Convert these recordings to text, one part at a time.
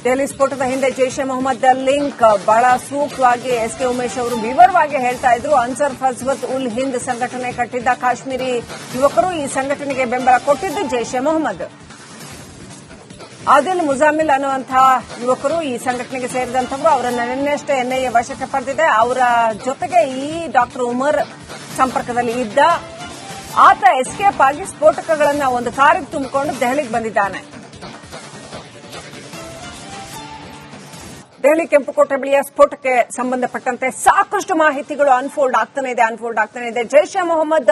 ದೆಹಲಿ ಸ್ಫೋಟದ ಹಿಂದೆ Jaish A Mohammed link ಬಹಳ ಸೂಕ್ತವಾಗಿ ಎಸ್ಕೆ ಉಮೇಶ್ ಅವರು ವಿವರವಾಗಿ ಹೇಳ್ತಾ ಇದ್ರು. ಅನ್ಸರ್ ಫಜ್ವತ್ ಉಲ್ ಹಿಂದ್ ಸಂಘಟನೆ ಕಟ್ಟಿದ್ದ ಕಾಶ್ಮೀರಿ ಯುವಕರು ಈ ಸಂಘಟನೆಗೆ ಬೆಂಬಲ ಕೊಟ್ಟಿದ್ದು ಜೈಷ್ ಎ ಮೊಹಮ್ಮದ್. ಆದಿಲ್ ಮುಜಾಮಿಲ್ ಅನ್ನುವಂತಹ ಯುವಕರು ಈ ಸಂಘಟನೆಗೆ ಸೇರಿದಂತವರು. ಅವರನ್ನ ನಿನ್ನೆಷ್ಟೇ ಎನ್ಐಎ ವಶಕ್ಕೆ ಪಡೆದಿದೆ. ಅವರ ಜೊತೆಗೆ ಈ ಡಾಕ್ಟರ್ ಉಮರ್ ಸಂಪರ್ಕದಲ್ಲಿ ಇದ್ದ ಆತ ಎಸ್ಕೇಪ್ ಆಗಿ ಸ್ಫೋಟಕಗಳನ್ನ ಒಂದು ಕಾರಿಗೆ ತುಂಬಿಕೊಂಡು ದೆಹಲಿಗೆ ಬಂದಿದ್ದಾನೆ. ದೆಹಲಿ ಕೆಂಪುಕೋಟೆ ಬಳಿಯ ಸ್ಫೋಟಕ್ಕೆ ಸಂಬಂಧಪಟ್ಟಂತೆ ಸಾಕಷ್ಟು ಮಾಹಿತಿಗಳು ಅನ್ಫೋಲ್ಡ್ ಆಗ್ತಾನೆ ಇದೆ. ಜೈಷ್ ಎ ಮೊಹಮ್ಮದ್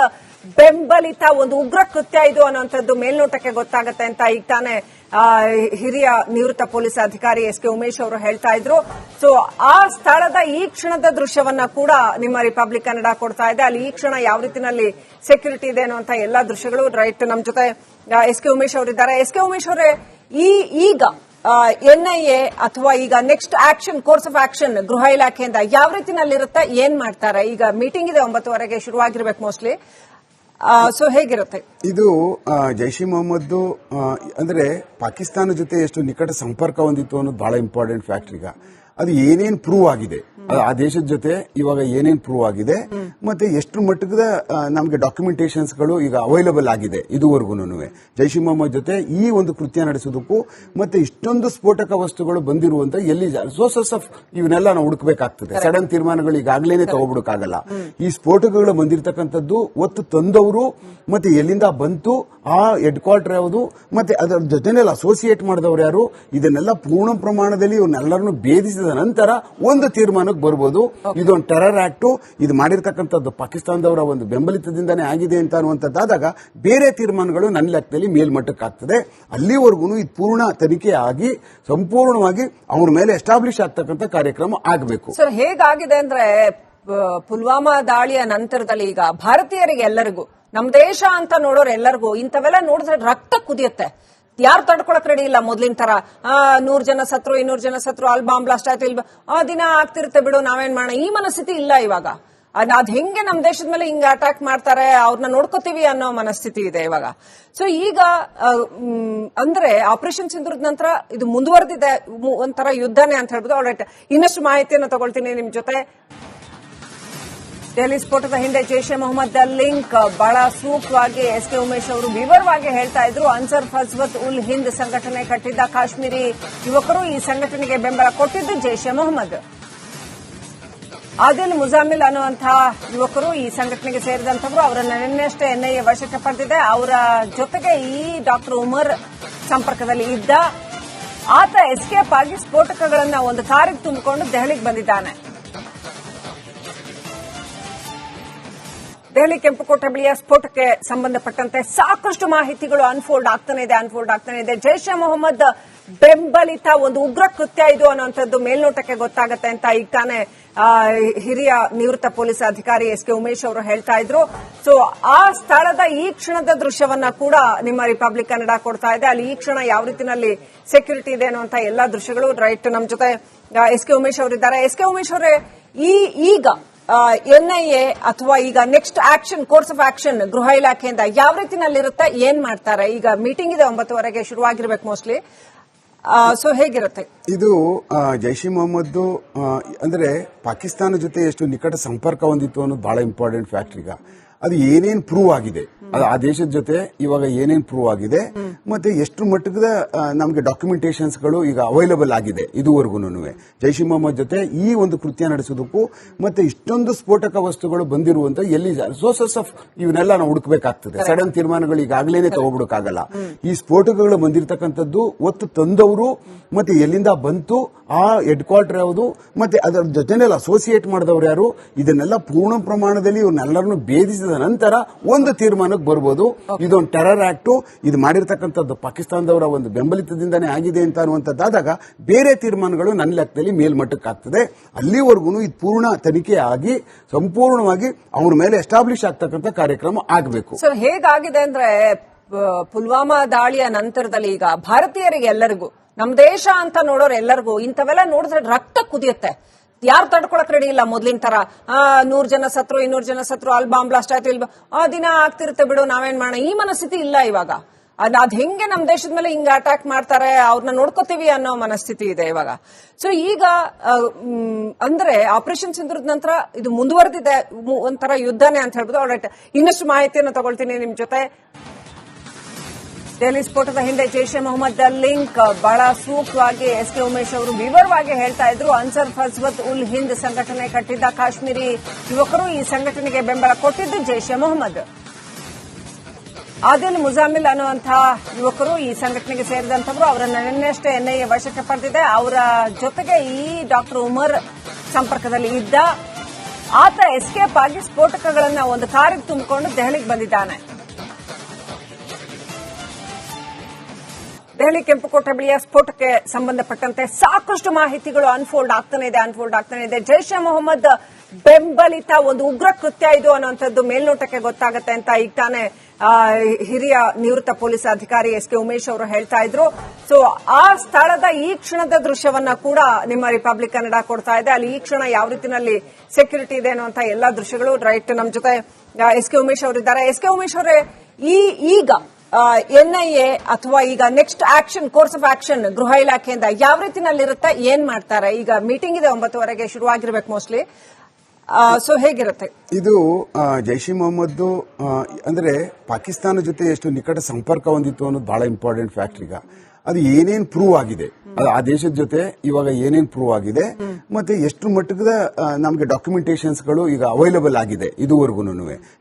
ಬೆಂಬಲಿತ ಒಂದು ಉಗ್ರ ಕೃತ್ಯ ಇದು ಅನ್ನುವಂಥದ್ದು ಮೇಲ್ನೋಟಕ್ಕೆ ಗೊತ್ತಾಗುತ್ತೆ ಅಂತ ಈಗ ತಾನೇ ಹಿರಿಯ ನಿವೃತ್ತ ಪೊಲೀಸ್ ಅಧಿಕಾರಿ ಎಸ್ಕೆ ಉಮೇಶ್ ಅವರು ಹೇಳ್ತಾ ಇದ್ರು. ಸೊ ಆ ಸ್ಥಳದ ಈ ಕ್ಷಣದ ದೃಶ್ಯವನ್ನ ಕೂಡ ನಿಮ್ಮ ರಿಪಬ್ಲಿಕ್ ಕನ್ನಡ ಕೊಡ್ತಾ ಇದೆ. ಅಲ್ಲಿ ಈ ಕ್ಷಣ ಯಾವ ರೀತಿಯಲ್ಲಿ ಸೆಕ್ಯೂರಿಟಿ ಇದೆ ಅನ್ನುವಂಥ ಎಲ್ಲಾ ದೃಶ್ಯಗಳು ರೈಟ್ ನಮ್ಮ ಜೊತೆ ಎಸ್ಕೆ ಉಮೇಶ್ ಅವರಿದ್ದಾರೆ. ಎಸ್ಕೆ ಉಮೇಶ್ ಅವರೇ, ಈಗ ಎನ್ಐಎ ಅಥವಾ ಈಗ next action course of action ಗೃಹ ಇಲಾಖೆಯಿಂದ ಯಾವ ರೀತಿನಲ್ಲಿರುತ್ತೆ, ಏನ್ ಮಾಡ್ತಾರೆ? ಈಗ ಮೀಟಿಂಗ್ ಇದೆ 9:00 ಶುರುವಾಗಿರ್ಬೇಕು ಮೋಸ್ಟ್ಲಿ. ಸೊ ಹೇಗಿರುತ್ತೆ ಇದು? ಜೈಷ್ ಇ ಮೊಹಮ್ಮದ್ ಅಂದ್ರೆ ಪಾಕಿಸ್ತಾನ ಜೊತೆ ಎಷ್ಟು ನಿಕಟ ಸಂಪರ್ಕ ಹೊಂದಿತ್ತು ಅನ್ನೋದು ಬಹಳ ಇಂಪಾರ್ಟೆಂಟ್ ಫ್ಯಾಕ್ಟರ್. ಈಗ ಅದು ಏನೇನ್ ಪ್ರೂವ್ ಆಗಿದೆ, ಆ ದೇಶದ ಜೊತೆ ಇವಾಗ ಏನೇನ್ ಪ್ರೂವ್ ಆಗಿದೆ, ಮತ್ತೆ ಎಷ್ಟು ಮಟ್ಟದ ನಮಗೆ ಡಾಕ್ಯುಮೆಂಟೇಶನ್ಸ್ ಗಳು ಈಗ ಅವೈಲಬಲ್ ಆಗಿದೆ ಇದುವರೆಗೂ. ಜೈಷ್ ಇ ಮೊಹಮ್ಮದ್ ಜೊತೆ ಈ ಒಂದು ಕೃತ್ಯ ನಡೆಸೋದಕ್ಕೂ ಮತ್ತೆ ಇಷ್ಟೊಂದು ಸ್ಫೋಟಕ ವಸ್ತುಗಳು ಬಂದಿರುವಂತ ಎಲ್ಲಿ ಸೋರ್ಸಸ್ ಆಫ್ ಇವನ್ನೆಲ್ಲ ನಾವು ಹುಡುಕಬೇಕಾಗ್ತದೆ. ಸಡನ್ ತೀರ್ಮಾನಗಳು ಈಗಾಗಲೇ ತಗೋಬಿಡಕ್ಕಾಗಲ್ಲ. ಈ ಸ್ಫೋಟಕಗಳು ಬಂದಿರತಕ್ಕಂಥದ್ದು ಒತ್ತು ತಂದವರು ಮತ್ತೆ ಎಲ್ಲಿಂದ ಬಂತು, ಆ ಹೆಡ್ ಕ್ವಾರ್ಟರ್ ಯಾವುದು, ಮತ್ತೆ ಅದರ ಜೊತೆನೆಲ್ಲ ಅಸೋಸಿಯೇಟ್ ಮಾಡಿದವರು ಯಾರು, ಇದನ್ನೆಲ್ಲ ಪೂರ್ಣ ಪ್ರಮಾಣದಲ್ಲಿ ಇವನ್ನೆಲ್ಲರನ್ನು ಭೇದಿಸಿದ ನಂತರ ಒಂದು ತೀರ್ಮಾನಕ್ಕೆ ಬರ್ಬೋದು. ಇದೊಂದು ಟೆರರ್ ಆಕ್ಟ್, ಇದು ಮಾಡಿರ್ತಕ್ಕಂಥದ್ದು ಪಾಕಿಸ್ತಾನದವರ ಒಂದು ಬೆಂಬಲಿತದಿಂದಾನೇ ಆಗಿದೆ ಅಂತ ಅನ್ನುವಂಥದ್ದಾದಾಗ ಬೇರೆ ತೀರ್ಮಾನಗಳು ನನ್ನ ಲೆಕ್ಕದಲ್ಲಿ ಮೇಲ್ಮಟ್ಟಕ್ಕಾಗ್ತದೆ. ಅಲ್ಲಿವರೆಗೂ ಇದು ಪೂರ್ಣ ತನಿಖೆ ಆಗಿ ಸಂಪೂರ್ಣವಾಗಿ ಅವ್ರ ಮೇಲೆ ಎಸ್ಟಾಬ್ಲಿಷ್ ಆಗ್ತಕ್ಕಂಥ ಕಾರ್ಯಕ್ರಮ ಆಗಬೇಕು. ಸರ್, ಹೇಗಾಗಿದೆ ಅಂದ್ರೆ ಪುಲ್ವಾಮಾ ದಾಳಿಯ ನಂತರದಲ್ಲಿ ಈಗ ಭಾರತೀಯರಿಗೆ ಎಲ್ಲರಿಗೂ, ನಮ್ಮ ದೇಶ ಅಂತ ನೋಡೋರು ಎಲ್ಲರಿಗೂ ಇಂಥವೆಲ್ಲ ನೋಡಿದ್ರೆ ರಕ್ತ ಕುದಿಯುತ್ತೆ. ಯಾರು ತಡ್ಕೊಳಕ್ ರೆಡಿ ಇಲ್ಲ ಮೊದ್ಲಿನ ತರ. 100 ಜನ ಸತ್ರು, 200 ಜನ ಸತ್ರು, ಅಲ್ಲಿ ಬಾಂಬ್ ಬ್ಲಾಸ್ಟ್ ಆಯ್ತು, ಇಲ್ಲಿ ದಿನ ಆಗ್ತಿರುತ್ತೆ ಬಿಡು, ನಾವೇನ್ ಮಾಡೋಣ, ಈ ಮನಸ್ಥಿತಿ ಇಲ್ಲ ಇವಾಗ. ಅದ್ ಹೆಂಗೆ ನಮ್ಮ ದೇಶದ ಮೇಲೆ ಹಿಂಗ ಅಟ್ಯಾಕ್ ಮಾಡ್ತಾರೆ, ಅವ್ರನ್ನ ನೋಡ್ಕೋತೀವಿ ಅನ್ನೋ ಮನಸ್ಥಿತಿ ಇದೆ ಇವಾಗ. ಸೊ ಈಗ ಅಂದ್ರೆ ಆಪರೇಷನ್ ಸಿಂಧೂರದ ನಂತರ ಇದು ಮುಂದುವರೆದಿದೆ, ಒಂಥರ ಯುದ್ಧನೇ ಅಂತ ಹೇಳ್ಬೋದು. ಆಲ್ರೈಟ್, ಇನ್ನಷ್ಟು ಮಾಹಿತಿಯನ್ನು ತಗೊಳ್ತೀನಿ ನಿಮ್ ಜೊತೆ. ದೆಹಲಿ ಸ್ಫೋಟದ ಹಿಂದೆ ಜೈಷ್ ಎ ಮೊಹಮ್ಮದ್ ಲಿಂಕ್ ಬಹಳ ಸೂಕ್ತವಾಗಿ ಎಸ್ಕೆ ಉಮೇಶ್ ಅವರು ವಿವರವಾಗಿ ಹೇಳ್ತಾ ಇದ್ರು. ಅನ್ಸರ್ ಫಜ್ವತ್ ಉಲ್ ಹಿಂದ್ ಸಂಘಟನೆ ಕಟ್ಟಿದ್ದ ಕಾಶ್ಮೀರಿ ಯುವಕರು ಈ ಸಂಘಟನೆಗೆ ಬೆಂಬಲ ಕೊಟ್ಟಿದ್ದು ಜೈಷ್ ಎ ಮೊಹಮ್ಮದ್. ಆದಿಲ್ ಮುಜಾಮಿಲ್ ಅನ್ನುವಂತಹ ಯುವಕರು ಈ ಸಂಘಟನೆಗೆ ಸೇರಿದಂತವರು. ಅವರನ್ನ ನಿನ್ನೆಷ್ಟೇ ಎನ್ಐಎ ವಶಕ್ಕೆ ಪಡೆದಿದೆ. ಅವರ ಜೊತೆಗೆ ಈ ಡಾಕ್ಟರ್ ಉಮರ್ ಸಂಪರ್ಕದಲ್ಲಿ ಇದ್ದ ಆತ ಎಸ್ಕೇಪ್ ಆಗಿ ಸ್ಫೋಟಕಗಳನ್ನ ಒಂದು ಕಾರಿಗೆ ತುಂಬಿಕೊಂಡು ದೆಹಲಿಗೆ ಬಂದಿದ್ದಾನೆ. ದೆಹಲಿ ಕೆಂಪುಕೋಟೆ ಬಳಿಯ ಸ್ಫೋಟಕ್ಕೆ ಸಂಬಂಧಪಟ್ಟಂತೆ ಸಾಕಷ್ಟು ಮಾಹಿತಿಗಳು ಅನ್ಫೋಲ್ಡ್ ಆಗ್ತಾನೆ ಇದೆ. ಜೈಷ್ ಎ ಮೊಹಮ್ಮದ್ ಬೆಂಬಲಿತ ಒಂದು ಉಗ್ರ ಕೃತ್ಯ ಇದು ಅನ್ನುವಂಥದ್ದು ಮೇಲ್ನೋಟಕ್ಕೆ ಗೊತ್ತಾಗುತ್ತೆ ಅಂತ ಈಗ ತಾನೇ ಹಿರಿಯ ನಿವೃತ್ತ ಪೊಲೀಸ್ ಅಧಿಕಾರಿ ಎಸ್ಕೆ ಉಮೇಶ್ ಅವರು ಹೇಳ್ತಾ ಇದ್ರು. ಸೊ ಆ ಸ್ಥಳದ ಈ ಕ್ಷಣದ ದೃಶ್ಯವನ್ನ ಕೂಡ ನಿಮ್ಮ ರಿಪಬ್ಲಿಕ್ ಕನ್ನಡ ಕೊಡ್ತಾ ಇದೆ. ಅಲ್ಲಿ ಈ ಕ್ಷಣ ಯಾವ ರೀತಿಯಲ್ಲಿ ಸೆಕ್ಯೂರಿಟಿ ಇದೆ ಅನ್ನುವಂಥ ಎಲ್ಲಾ ದೃಶ್ಯಗಳು ರೈಟ್ ನಮ್ಮ ಜೊತೆ ಎಸ್ಕೆ ಉಮೇಶ್ ಅವರಿದ್ದಾರೆ. ಎಸ್ಕೆ ಉಮೇಶ್ ಅವರೇ, ಈಗ ಎನ್ಐಎ ಅಥವಾ ಈಗ next action course of action ಗೃಹ ಇಲಾಖೆಯಿಂದ ಯಾವ ರೀತಿನಲ್ಲಿರುತ್ತೆ, ಏನ್ ಮಾಡ್ತಾರೆ? ಈಗ ಮೀಟಿಂಗ್ ಇದೆ 9:00 ಶುರುವಾಗಿರ್ಬೇಕು ಮೋಸ್ಟ್ಲಿ. ಸೊ ಹೇಗಿರುತ್ತೆ ಇದು? ಜೈಷ್ ಇ ಮೊಹಮ್ಮದ್ ಅಂದ್ರೆ ಪಾಕಿಸ್ತಾನ ಜೊತೆ ಎಷ್ಟು ನಿಕಟ ಸಂಪರ್ಕ ಹೊಂದಿತ್ತು ಅನ್ನೋದು ಬಹಳ ಇಂಪಾರ್ಟೆಂಟ್ ಫ್ಯಾಕ್ಟರ್. ಈಗ ಅದು ಏನೇನ್ ಪ್ರೂವ್ ಆಗಿದೆ, ಆ ದೇಶದ ಜೊತೆ ಇವಾಗ ಏನೇನ್ ಪ್ರೂವ್ ಆಗಿದೆ, ಮತ್ತೆ ಎಷ್ಟು ಮಟ್ಟದ ನಮಗೆ ಡಾಕ್ಯುಮೆಂಟೇಶನ್ಸ್ ಗಳು ಈಗ ಅವೈಲಬಲ್ ಆಗಿದೆ ಇದುವರೆಗೂ. ಜೈಷ್ ಇ ಮೊಹಮ್ಮದ್ ಜೊತೆ ಈ ಒಂದು ಕೃತ್ಯ ನಡೆಸೋದಕ್ಕೂ ಮತ್ತೆ ಇಷ್ಟೊಂದು ಸ್ಫೋಟಕ ವಸ್ತುಗಳು ಬಂದಿರುವಂತ ಎಲ್ಲಿ ಸೋರ್ಸಸ್ ಆಫ್ ಇವನ್ನೆಲ್ಲ ನಾವು ಹುಡುಕಬೇಕಾಗ್ತದೆ. ಸಡನ್ ತೀರ್ಮಾನಗಳು ಈಗಾಗಲೇ ತಗೋಬಿಡಕ್ಕಾಗಲ್ಲ. ಈ ಸ್ಫೋಟಕಗಳು ಬಂದಿರತಕ್ಕಂಥದ್ದು ಒತ್ತು ತಂದವರು ಮತ್ತೆ ಎಲ್ಲಿಂದ ಬಂತು, ಆ ಹೆಡ್ ಕ್ವಾರ್ಟರ್ ಯಾವುದು, ಮತ್ತೆ ಅದರ ಜೊತೆನೆಲ್ಲ ಅಸೋಸಿಯೇಟ್ ಮಾಡಿದವರು ಯಾರು, ಇದನ್ನೆಲ್ಲ ಪೂರ್ಣ ಪ್ರಮಾಣದಲ್ಲಿ ಇವನ್ನೆಲ್ಲರನ್ನು ಭೇದಿಸಿದ ನಂತರ ಒಂದು ತೀರ್ಮಾನಕ್ಕೆ ಬರ್ಬೋದು. ಇದೊಂದು ಟೆರರ್ ಆಕ್ಟ್, ಇದು ಮಾಡಿರ್ತಕ್ಕಂಥದ್ದು ಪಾಕಿಸ್ತಾನದವರ ಒಂದು ಬೆಂಬಲಿತದಿಂದಾನೇ ಆಗಿದೆ ಅಂತ ಅನ್ನುವಂಥದ್ದಾದಾಗ ಬೇರೆ ತೀರ್ಮಾನಗಳು ನನ್ನ ಲೆಕ್ಕದಲ್ಲಿ ಮೇಲ್ಮಟ್ಟಕ್ಕಾಗ್ತದೆ. ಅಲ್ಲಿವರೆಗೂ ಇದು ಪೂರ್ಣ ತನಿಖೆ ಆಗಿ ಸಂಪೂರ್ಣವಾಗಿ ಅವ್ರ ಮೇಲೆ ಎಸ್ಟಾಬ್ಲಿಷ್ ಆಗ್ತಕ್ಕಂಥ ಕಾರ್ಯಕ್ರಮ ಆಗಬೇಕು. ಸರ್, ಹೇಗಾಗಿದೆ ಅಂದ್ರೆ ಪುಲ್ವಾಮಾ ದಾಳಿಯ ನಂತರದಲ್ಲಿ ಈಗ ಭಾರತೀಯರಿಗೆ ಎಲ್ಲರಿಗೂ, ನಮ್ಮ ದೇಶ ಅಂತ ನೋಡೋರು ಎಲ್ಲರಿಗೂ ಇಂಥವೆಲ್ಲ ನೋಡಿದ್ರೆ ರಕ್ತ ಕುದಿಯುತ್ತೆ. ಯಾರು ತಡ್ಕೊಳಕ್ ರೆಡಿ ಇಲ್ಲ ಮೊದ್ಲಿನ ತರ. 100 ಜನ ಸತ್ರು, 200 ಜನ ಸತ್ರು, ಅಲ್ಲಿ ಬಾಂಬ್ ಬ್ಲಾಸ್ಟ್ ಆಯ್ತು, ಇಲ್ಲಿ ದಿನ ಆಗ್ತಿರುತ್ತೆ ಬಿಡು, ನಾವೇನ್ ಮಾಡೋಣ, ಈ ಮನಸ್ಥಿತಿ ಇಲ್ಲ ಇವಾಗ. ಅದ್ ಹೆಂಗೆ ನಮ್ ದೇಶದ ಮೇಲೆ ಹಿಂಗ ಅಟ್ಯಾಕ್ ಮಾಡ್ತಾರೆ, ಅವ್ರನ್ನ ನೋಡ್ಕೋತೀವಿ ಅನ್ನೋ ಮನಸ್ಥಿತಿ ಇದೆ ಇವಾಗ. ಸೊ ಈಗ ಅಂದ್ರೆ ಆಪರೇಷನ್ ಸಿಂಧೂರದ ನಂತರ ಇದು ಮುಂದುವರೆದಿದೆ, ಒಂಥರ ಯುದ್ಧನೇ ಅಂತ ಹೇಳ್ಬೋದು. ಆಲ್ರೈಟ್, ಇನ್ನಷ್ಟು ಮಾಹಿತಿಯನ್ನು ತಗೊಳ್ತೀನಿ ನಿಮ್ ಜೊತೆ. ದೆಹಲಿ ಸ್ಫೋಟದ ಹಿಂದೆ ಜೈಷ್ ಎ ಮೊಹಮ್ಮದ್ ಲಿಂಕ್ ಬಹಳ ಸೂಕ್ತವಾಗಿ ಎಸ್ ಕೆ ಉಮೇಶ್ ಅವರು ವಿವರವಾಗಿ ಹೇಳ್ತಾ ಇದ್ರು. ಅನ್ಸರ್ ಫಜ್ವತ್ ಉಲ್ ಹಿಂದ್ ಸಂಘಟನೆ ಕಟ್ಟಿದ್ದ ಕಾಶ್ಮೀರಿ ಯುವಕರು ಈ ಸಂಘಟನೆಗೆ ಬೆಂಬಲ ಕೊಟ್ಟಿದ್ದು ಜೈಷ್ ಎ ಮೊಹಮ್ಮದ್. ಆದಿಲ್ ಮುಜಾಮಿಲ್ ಅನ್ನುವಂತಹ ಯುವಕರು ಈ ಸಂಘಟನೆಗೆ ಸೇರಿದಂತವರು. ಅವರನ್ನ ನಿನ್ನೆಷ್ಟೇ ಎನ್ಐಎ ವಶಕ್ಕೆ ಪಡೆದಿದೆ. ಅವರ ಜೊತೆಗೆ ಈ ಡಾಕ್ಟರ್ ಉಮರ್ ಸಂಪರ್ಕದಲ್ಲಿ ಇದ್ದ ಆತ ಎಸ್ಕೇಪ್ ಆಗಿ ಸ್ಫೋಟಕಗಳನ್ನ ಒಂದು ಕಾರಿಗೆ ತುಂಬಿಕೊಂಡು ದೆಹಲಿಗೆ ಬಂದಿದ್ದಾನೆ. ದೆಹಲಿ ಕೆಂಪುಕೋಟೆ ಬಳಿಯ ಸ್ಫೋಟಕ್ಕೆ ಸಂಬಂಧಪಟ್ಟಂತೆ ಸಾಕಷ್ಟು ಮಾಹಿತಿಗಳು ಅನ್ಫೋಲ್ಡ್ ಆಗ್ತಾನೆ ಇದೆ. ಜೈಷ್ ಎ ಮೊಹಮ್ಮದ್ ಬೆಂಬಲಿತ ಒಂದು ಉಗ್ರ ಕೃತ್ಯ ಇದು ಅನ್ನುವಂಥದ್ದು ಮೇಲ್ನೋಟಕ್ಕೆ ಗೊತ್ತಾಗುತ್ತೆ ಅಂತ ಈಗ ತಾನೇ ಹಿರಿಯ ನಿವೃತ್ತ ಪೊಲೀಸ್ ಅಧಿಕಾರಿ ಎಸ್ ಕೆ ಉಮೇಶ್ ಅವರು ಹೇಳ್ತಾ ಇದ್ರು. ಸೊ ಆ ಸ್ಥಳದ ಈ ಕ್ಷಣದ ದೃಶ್ಯವನ್ನ ಕೂಡ ನಿಮ್ಮ ರಿಪಬ್ಲಿಕ್ ಕನ್ನಡ ಕೊಡ್ತಾ ಇದೆ. ಅಲ್ಲಿ ಈ ಕ್ಷಣ ಯಾವ ರೀತಿಯಲ್ಲಿ ಸೆಕ್ಯೂರಿಟಿ ಇದೆ ಅನ್ನುವಂತ ಎಲ್ಲಾ ದೃಶ್ಯಗಳು. ರೈಟ್, ನಮ್ಮ ಜೊತೆ ಎಸ್ ಕೆ ಉಮೇಶ್ ಅವರಿದ್ದಾರೆ. ಎಸ್ ಕೆ ಉಮೇಶ್ ಅವರೇ, ಈಗ ಎನ್ಐಎ ಅಥವಾ ಈಗ next action, course of action ಗೃಹ ಇಲಾಖೆಯಿಂದ ಯಾವ ರೀತಿನಲ್ಲಿರುತ್ತೆ, ಏನ್ ಮಾಡ್ತಾರೆ? ಈಗ ಮೀಟಿಂಗ್ ಇದೆ 9:00 ಶುರುವಾಗಿರ್ಬೇಕು ಮೋಸ್ಟ್ಲಿ. ಸೊ ಹೇಗಿರುತ್ತೆ ಇದು? ಜೈಷ್ ಇ ಮೊಹಮ್ಮದ್ ಅಂದ್ರೆ ಪಾಕಿಸ್ತಾನ ಜೊತೆ ಎಷ್ಟು ನಿಕಟ ಸಂಪರ್ಕ ಹೊಂದಿತ್ತು ಅನ್ನೋದು ಬಹಳ ಇಂಪಾರ್ಟೆಂಟ್ ಫ್ಯಾಕ್ಟರ್. ಈಗ ಅದು ಏನೇನ್ ಪ್ರೂವ್ ಆಗಿದೆ, ಆ ದೇಶದ ಜೊತೆ ಇವಾಗ ಏನೇನ್ ಪ್ರೂವ್ ಆಗಿದೆ, ಮತ್ತೆ ಎಷ್ಟು ಮಟ್ಟದ ನಮಗೆ ಡಾಕ್ಯುಮೆಂಟೇಶನ್ಸ್ ಗಳು ಈಗ ಅವೈಲಬಲ್ ಆಗಿದೆ ಇದುವರೆಗೂ.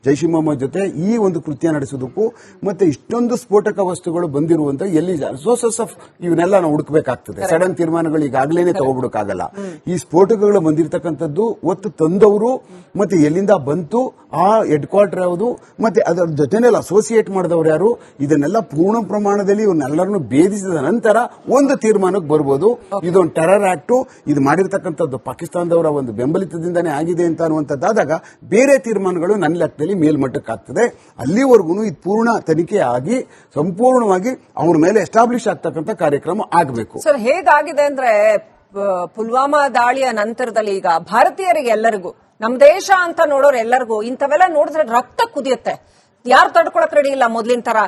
ಜೈಷ್ ಇ ಮೊಹಮ್ಮದ್ ಜೊತೆ ಈ ಒಂದು ಕೃತ್ಯ ನಡೆಸೋದಕ್ಕೂ ಮತ್ತೆ ಇಷ್ಟೊಂದು ಸ್ಫೋಟಕ ವಸ್ತುಗಳು ಬಂದಿರುವಂತ ಎಲ್ಲಿ ಸೋರ್ಸಸ್ ಆಫ್ ಇವನ್ನೆಲ್ಲ ನಾವು ಹುಡುಕಬೇಕಾಗ್ತದೆ. ಸಡನ್ ತೀರ್ಮಾನಗಳು ಈಗಾಗಲೇ ತಗೋಬಿಡಕ್ಕಾಗಲ್ಲ. ಈ ಸ್ಫೋಟಕಗಳು ಬಂದಿರತಕ್ಕಂಥದ್ದು ಒತ್ತು ತಂದವರು ಮತ್ತೆ ಎಲ್ಲಿಂದ ಬಂತು, ಆ ಹೆಡ್ ಕ್ವಾರ್ಟರ್ ಯಾವುದು, ಮತ್ತೆ ಅದರ ಜೊತೆನೆಲ್ಲ ಅಸೋಸಿಯೇಟ್ ಮಾಡಿದವರು ಯಾರು, ಇದನ್ನೆಲ್ಲ ಪೂರ್ಣ ಪ್ರಮಾಣದಲ್ಲಿ ಇವನ್ನೆಲ್ಲರನ್ನು ಭೇದಿಸಿದ ನಂತರ ಒಂದು ತೀರ್ಮಾನಕ್ಕೆ ಬರ್ಬೋದು. ಇದೊಂದು ಟೆರರ್ ಆಕ್ಟ್, ಇದು ಮಾಡಿರ್ತಕ್ಕಂಥದ್ದು ಪಾಕಿಸ್ತಾನದವರ ಒಂದು ಬೆಂಬಲಿತದಿಂದಾನೇ ಆಗಿದೆ ಅಂತ ಅನ್ನುವಂಥದ್ದಾದಾಗ ಬೇರೆ ತೀರ್ಮಾನಗಳು ನನ್ನ ಲೆಕ್ಕದಲ್ಲಿ ಮೇಲ್ಮಟ್ಟಕ್ಕಾಗ್ತದೆ. ಅಲ್ಲಿವರೆಗೂ ಇದು ಪೂರ್ಣ ತನಿಖೆ ಆಗಿ ಸಂಪೂರ್ಣವಾಗಿ ಅವ್ರ ಮೇಲೆ ಎಸ್ಟಾಬ್ಲಿಷ್ ಆಗ್ತಕ್ಕಂಥ ಕಾರ್ಯಕ್ರಮ ಆಗಬೇಕು. ಸರ್, ಹೇಗಾಗಿದೆ ಅಂದ್ರೆ ಪುಲ್ವಾಮಾ ದಾಳಿಯ ನಂತರದಲ್ಲಿ ಈಗ ಭಾರತೀಯರಿಗೆ ಎಲ್ಲರಿಗೂ, ನಮ್ಮ ದೇಶ ಅಂತ ನೋಡೋರು ಎಲ್ಲರಿಗೂ ಇಂಥವೆಲ್ಲ ನೋಡಿದ್ರೆ ರಕ್ತ ಕುದಿಯುತ್ತೆ. ಯಾರು ತಡ್ಕೊಳಕ್ ರೆಡಿ ಇಲ್ಲ ಮೊದ್ಲಿನ ತರ.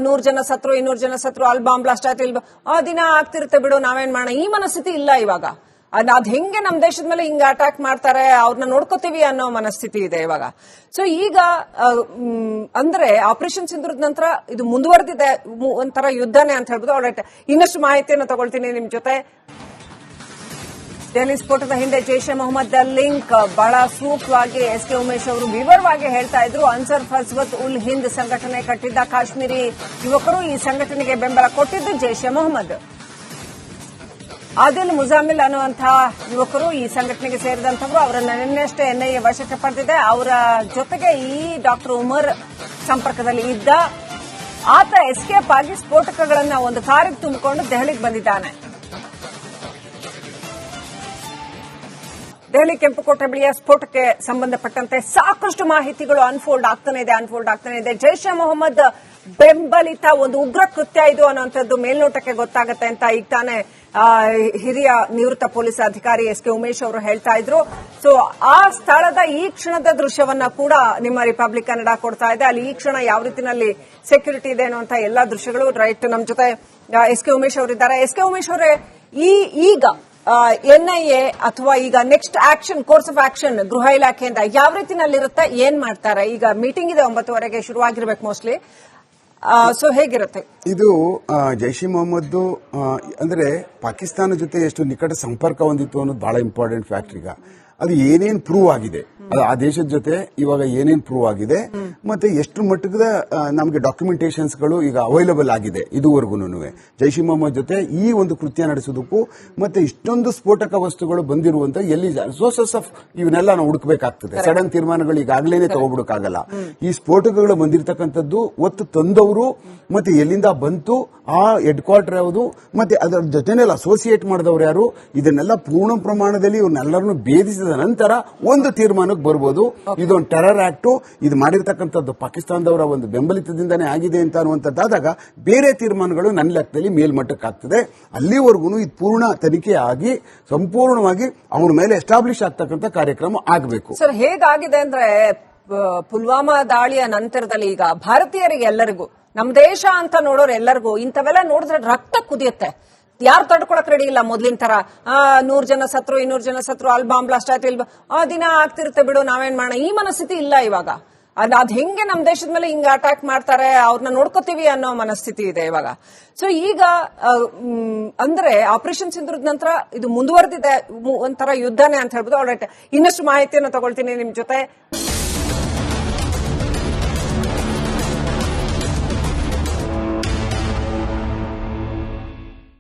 100 ಜನ ಸತ್ರು, 200 ಜನ ಸತ್ರು, ಅಲ್ಲಿ ಬಾಂಬ್ ಬ್ಲಾಸ್ಟ್ ಆಯ್ತು, ಇಲ್ಲಿ ಆ ದಿನ ಆಗ್ತಿರುತ್ತೆ ಬಿಡು, ನಾವೇನ್ ಮಾಡೋಣ, ಈ ಮನಸ್ಥಿತಿ ಇಲ್ಲ ಇವಾಗ. ಅದ್ ಹೆಂಗೆ ನಮ್ ದೇಶದ ಮೇಲೆ ಹಿಂಗ ಅಟ್ಯಾಕ್ ಮಾಡ್ತಾರೆ, ಅವ್ರನ್ನ ನೋಡ್ಕೋತೀವಿ ಅನ್ನೋ ಮನಸ್ಥಿತಿ ಇದೆ ಇವಾಗ. ಸೊ ಈಗ ಅಂದ್ರೆ ಆಪರೇಷನ್ ಸಿಂಧೂರದ ನಂತರ ಇದು ಮುಂದುವರೆದಿದೆ, ಒಂಥರ ಯುದ್ಧನೇ ಅಂತ ಹೇಳ್ಬೋದು. ಆಲ್ರೈಟ್, ಇನ್ನಷ್ಟು ಮಾಹಿತಿಯನ್ನು ತಗೊಳ್ತೀನಿ ನಿಮ್ ಜೊತೆ. ದೆಹಲಿ ಸ್ಫೋಟದ ಹಿಂದೆ ಜೈಷ್ ಎ ಮೊಹಮ್ಮದ್ ಲಿಂಕ್ ಬಹಳ ಸೂಕ್ತವಾಗಿ ಎಸ್ ಕೆ ಉಮೇಶ್ ಅವರು ವಿವರವಾಗಿ ಹೇಳ್ತಾ ಇದ್ರು. ಅನ್ಸರ್ ಫಜ್ವತ್ ಉಲ್ ಹಿಂದ್ ಸಂಘಟನೆ ಕಟ್ಟಿದ್ದ ಕಾಶ್ಮೀರಿ ಯುವಕರು ಈ ಸಂಘಟನೆಗೆ ಬೆಂಬಲ ಕೊಟ್ಟಿದ್ದು ಜೈಷ್ ಎ ಮೊಹಮ್ಮದ್. ಆದಿಲ್ ಮುಜಾಮಿಲ್ ಅನ್ನುವಂತಹ ಯುವಕರು ಈ ಸಂಘಟನೆಗೆ ಸೇರಿದಂತವರು. ಅವರನ್ನ ನಿನ್ನೆಷ್ಟೇ ಎನ್ಐಎ ವಶಕ್ಕೆ ಪಡೆದಿದೆ. ಅವರ ಜೊತೆಗೆ ಈ ಡಾಕ್ಟರ್ ಉಮರ್ ಸಂಪರ್ಕದಲ್ಲಿ ಇದ್ದ ಆತ ಎಸ್ಕೇಪ್ ಆಗಿ ಸ್ಫೋಟಕಗಳನ್ನ ಒಂದು ಕಾರಿಗೆ ತುಂಬಿಕೊಂಡು ದೆಹಲಿಗೆ ಬಂದಿದ್ದಾನೆ. ದೆಹಲಿ ಕೆಂಪುಕೋಟೆ ಬಳಿಯ ಸ್ಫೋಟಕ್ಕೆ ಸಂಬಂಧಪಟ್ಟಂತೆ ಸಾಕಷ್ಟು ಮಾಹಿತಿಗಳು ಅನ್ಫೋಲ್ಡ್ ಆಗ್ತಾನೆ ಇದೆ. ಜೈಷ್ ಎ ಮೊಹಮ್ಮದ್ ಬೆಂಬಲಿತ ಒಂದು ಉಗ್ರ ಕೃತ್ಯ ಇದು ಅನ್ನುವಂಥದ್ದು ಮೇಲ್ನೋಟಕ್ಕೆ ಗೊತ್ತಾಗುತ್ತೆ ಅಂತ ಈಗ ತಾನೇ ಹಿರಿಯ ನಿವೃತ್ತ ಪೊಲೀಸ್ ಅಧಿಕಾರಿ ಎಸ್ ಕೆ ಉಮೇಶ್ ಅವರು ಹೇಳ್ತಾ ಇದ್ರು. ಸೊ ಆ ಸ್ಥಳದ ಈ ಕ್ಷಣದ ದೃಶ್ಯವನ್ನ ಕೂಡ ನಿಮ್ಮ ರಿಪಬ್ಲಿಕ್ ಕನ್ನಡ ಕೊಡ್ತಾ ಇದೆ. ಅಲ್ಲಿ ಈ ಕ್ಷಣ ಯಾವ ರೀತಿಯಲ್ಲಿ ಸೆಕ್ಯೂರಿಟಿ ಇದೆ ಅನ್ನುವಂತ ಎಲ್ಲಾ ದೃಶ್ಯಗಳು. ರೈಟ್, ನಮ್ಮ ಜೊತೆ ಎಸ್ ಕೆ ಉಮೇಶ್ ಅವರಿದ್ದಾರೆ. ಎಸ್ ಕೆ ಉಮೇಶ್ ಅವರೇ, ಈಗ ಎನ್ಐಎ ಅಥವಾ ಈಗ next action, course of action ಗೃಹ ಇಲಾಖೆಯಿಂದ ಯಾವ ರೀತಿನಲ್ಲಿರುತ್ತೆ, ಏನ್ ಮಾಡ್ತಾರೆ? ಈಗ ಮೀಟಿಂಗ್ ಇದೆ 9:00 ಶುರುವಾಗಿರ್ಬೇಕು ಮೋಸ್ಟ್ಲಿ. ಸೊ ಹೇಗಿರುತ್ತೆ ಇದು? ಜೈಷ್ ಇ ಮೊಹಮ್ಮದ್ ಅಂದ್ರೆ ಪಾಕಿಸ್ತಾನ ಜೊತೆ ಎಷ್ಟು ನಿಕಟ ಸಂಪರ್ಕ ಹೊಂದಿತ್ತು ಅನ್ನೋದು ಬಹಳ ಇಂಪಾರ್ಟೆಂಟ್ ಫ್ಯಾಕ್ಟರ್. ಈಗ ಅದು ಏನೇನ್ ಪ್ರೂವ್ ಆಗಿದೆ, ಆ ದೇಶದ ಜೊತೆ ಇವಾಗ ಏನೇನ್ ಪ್ರೂವ್ ಆಗಿದೆ, ಮತ್ತೆ ಎಷ್ಟು ಮಟ್ಟದ ನಮಗೆ ಡಾಕ್ಯುಮೆಂಟೇಶನ್ಸ್ ಗಳು ಈಗ ಅವೈಲಬಲ್ ಆಗಿದೆ ಇದುವರೆಗೂ. ಜೈಷ್ ಇ ಮೊಹಮ್ಮದ್ ಜೊತೆ ಈ ಒಂದು ಕೃತ್ಯ ನಡೆಸೋದಕ್ಕೂ ಮತ್ತೆ ಇಷ್ಟೊಂದು ಸ್ಫೋಟಕ ವಸ್ತುಗಳು ಬಂದಿರುವಂತ ಎಲ್ಲಿ ಸೋರ್ಸಸ್ ಆಫ್ ಇವನ್ನೆಲ್ಲ ನಾವು ಹುಡುಕಬೇಕಾಗ್ತದೆ. ಸಡನ್ ತೀರ್ಮಾನಗಳು ಈಗಾಗಲೇ ತಗೋಬಿಡಕ್ಕಾಗಲ್ಲ. ಈ ಸ್ಫೋಟಕಗಳು ಬಂದಿರತಕ್ಕಂಥದ್ದು ಒತ್ತು ತಂದವರು ಮತ್ತೆ ಎಲ್ಲಿಂದ ಬಂತು, ಆ ಹೆಡ್ ಕ್ವಾರ್ಟರ್ ಯಾವುದು, ಮತ್ತೆ ಅದರ ಜೊತೆನೆಲ್ಲ ಅಸೋಸಿಯೇಟ್ ಮಾಡಿದವರು ಯಾರು, ಇದನ್ನೆಲ್ಲ ಪೂರ್ಣ ಪ್ರಮಾಣದಲ್ಲಿ ಇವನ್ನೆಲ್ಲರನ್ನು ಭೇದಿಸಿದ ನಂತರ ಒಂದು ತೀರ್ಮಾನಕ್ಕೆ ಬರ್ಬೋದು. ಇದೊಂದು ಟೆರರ್ ಆಕ್ಟ್, ಇದು ಮಾಡಿರ್ತಕ್ಕಂಥದ್ದು ಪಾಕಿಸ್ತಾನದವರ ಒಂದು ಬೆಂಬಲಿತದಿಂದಾನೇ ಆಗಿದೆ ಅಂತ ಅನ್ನುವಂಥದ್ದಾದಾಗ ಬೇರೆ ತೀರ್ಮಾನಗಳು ನನ್ನ ಲೆಕ್ಕದಲ್ಲಿ ಮೇಲ್ಮಟ್ಟಕ್ಕಾಗ್ತದೆ. ಅಲ್ಲಿವರೆಗೂ ಇದು ಪೂರ್ಣ ತನಿಖೆ ಆಗಿ ಸಂಪೂರ್ಣವಾಗಿ ಅವ್ರ ಮೇಲೆ ಎಸ್ಟಾಬ್ಲಿಷ್ ಆಗ್ತಕ್ಕಂಥ ಕಾರ್ಯಕ್ರಮ ಆಗಬೇಕು. ಸರ್, ಹೇಗಾಗಿದೆ ಅಂದ್ರೆ ಪುಲ್ವಾಮಾ ದಾಳಿಯ ನಂತರದಲ್ಲಿ ಈಗ ಭಾರತೀಯರಿಗೆ ಎಲ್ಲರಿಗೂ, ನಮ್ ದೇಶ ಅಂತ ನೋಡೋರು ಎಲ್ಲರಿಗೂ ಇಂಥವೆಲ್ಲ ನೋಡಿದ್ರೆ ರಕ್ತ ಕುದಿಯುತ್ತೆ. ಯಾರು ತಡ್ಕೊಳಕ್ ರೆಡಿ ಇಲ್ಲ ಮೊದ್ಲಿನ ತರ 100 ಜನ ಸತ್ರು 200 ಜನ ಸತ್ರು ಅಲ್ಲಿ ಬಾಂಬ್ ಬ್ಲಾಸ್ಟ್ ಆಯ್ತು ಇಲ್ಲಿ ದಿನ ಆಗ್ತಿರುತ್ತೆ ಬಿಡು ನಾವೇನ್ ಮಾಡೋಣ ಈ ಮನಸ್ಥಿತಿ ಇಲ್ಲ ಇವಾಗ. ಅದ್ ಹೆಂಗೆ ನಮ್ ದೇಶದ ಮೇಲೆ ಹಿಂಗ ಅಟ್ಯಾಕ್ ಮಾಡ್ತಾರೆ ಅವ್ರನ್ನ ನೋಡ್ಕೋತೀವಿ ಅನ್ನೋ ಮನಸ್ಥಿತಿ ಇದೆ ಇವಾಗ. ಸೊ ಈಗ ಅಂದ್ರೆ ಆಪರೇಷನ್ ಸಿಂಧೂರದ ನಂತರ ಇದು ಮುಂದುವರೆದಿದೆ ಒಂಥರ ಯುದ್ಧನೇ ಅಂತ ಹೇಳ್ಬೋದು. ಆಲ್ರೈಟ್, ಇನ್ನಷ್ಟು ಮಾಹಿತಿಯನ್ನು ತಗೊಳ್ತೀನಿ ನಿಮ್ ಜೊತೆ.